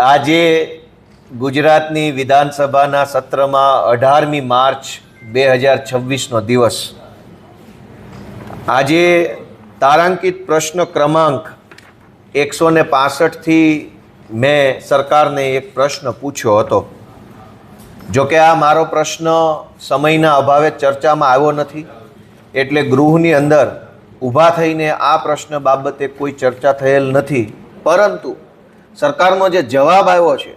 આજે ગુજરાતની વિધાનસભાના સત્રમાં 18મી માર્ચ 2026નો દિવસ। આજે તારાંકિત પ્રશ્ન ક્રમાંક 165 થી મેં સરકારને એક પ્રશ્ન પૂછ્યો હતો। જો કે આ મારો પ્રશ્ન સમયના અભાવે ચર્ચામાં આવ્યો નથી, એટલે ગૃહની અંદર ઊભા થઈને આ પ્રશ્ન બાબતે કોઈ ચર્ચા થયેલ નથી। પરંતુ સરકારનો જે જવાબ આવ્યો છે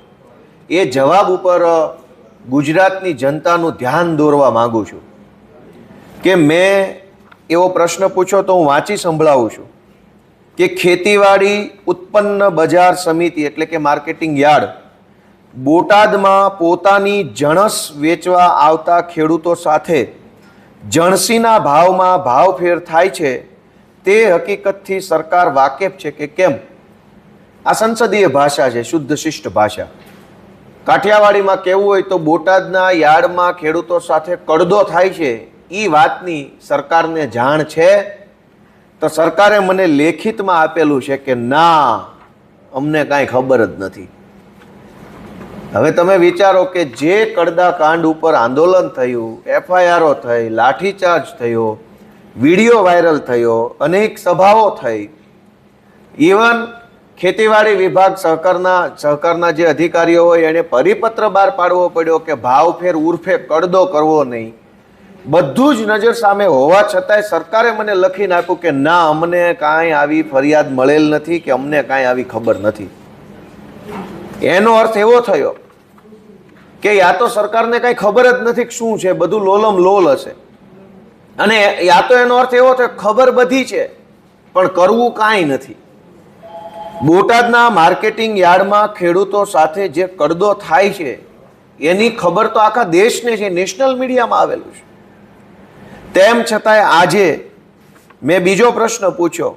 એ જવાબ ઉપર ગુજરાતની જનતાનું ધ્યાન દોરવા માગું છું કે મેં એવો પ્રશ્ન પૂછ્યો તો હું વાંચી સંભળાવું છું કે ખેતીવાડી ઉત્પન્ન બજાર સમિતિ એટલે કે માર્કેટિંગ યાર્ડ બોટાદમાં પોતાની જણસ વેચવા આવતા ખેડૂતો સાથે જણસીના ભાવમાં ભાવફેર થાય છે તે હકીકતથી સરકાર વાકેફ છે કે કેમ? આ સંસદીય ભાષા છે, શુદ્ધ શિષ્ટ ભાષા। કાઠિયાવાડીમાં કહેવું હોય તો બોટાદના યાર્ડમાં ખેડૂતો સાથે કડદો થાય છે, એ વાતની સરકારને જાણ છે? તો સરકારે મને લેખિતમાં આપેલું છે કે ના, અમને કાંઈ ખબર જ નથી। હવે તમે વિચારો કે જે કડદા કાંડ ઉપર આંદોલન થયું, FIRઓ થઈ, લાઠીચાર્જ થયો, વિડીયો વાયરલ થયો, અનેક સભાઓ થઈ, ઇવન ખેતીવાડી વિભાગ સહકારના જે અધિકારીઓ હોય એને પરિપત્ર બહાર પાડવો પડ્યો કે ભાવફેર ઉર્ફે કડદો કરવો નહીં। બધું જ નજર સામે હોવા છતાંય સરકારે મને લખીને આપ્યું કે ના, અમને કાંઈ આવી ફરિયાદ મળેલ નથી કે અમને કાંઈ આવી ખબર નથી। એનો અર્થ એવો થયો કે યા તો સરકારને કાંઈ ખબર જ નથી શું છે, બધું લોલમ લોલ હશે, અને યા તો એનો અર્થ એવો થયો ખબર બધી છે પણ કરવું કાંઈ નથી। બોટાદના માર્કેટિંગ યાર્ડમાં ખેડૂતો સાથે જે કડદો થાય છે એની ખબર તો આખા દેશને છે, નેશનલ મીડિયામાં આવેલું છે। તેમ છતાંય આજે મેં બીજો પ્રશ્ન પૂછ્યો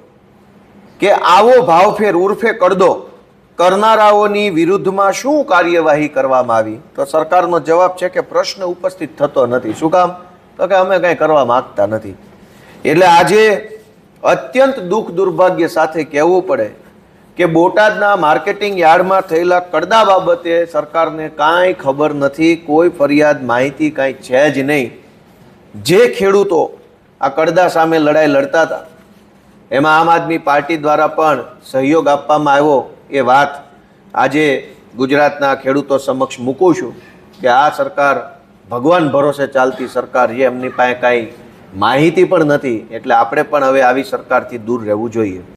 કે આવો ભાવફેર ઉર્ફે કડદો કરનારાઓની વિરુદ્ધમાં શું કાર્યવાહી કરવામાં આવી? તો સરકારનો જવાબ છે કે પ્રશ્ન ઉપસ્થિત થતો નથી। શું કામ? તો કે અમે કાંઈ કરવા માંગતા નથી। એટલે આજે અત્યંત દુઃખ દુર્ભાગ્ય સાથે કહેવું પડે કે બોટાદના માર્કેટિંગ યાર્ડમાં થયેલા કડદા બાબતે સરકારને કાંઈ ખબર નથી, કોઈ ફરિયાદ માહિતી કાંઈ છે જ નહીં। જે ખેડૂતો આ કડદા સામે લડાઈ લડતા હતા એમાં આમ આદમી પાર્ટી દ્વારા પણ સહયોગ આપવામાં આવ્યો, એ વાત આજે ગુજરાતના ખેડૂતો સમક્ષ મૂકું છું કે આ સરકાર ભગવાન ભરોસે ચાલતી સરકાર છે, એમની પાસે કાંઈ માહિતી પણ નથી, એટલે આપણે પણ હવે આવી સરકારથી દૂર રહેવું જોઈએ।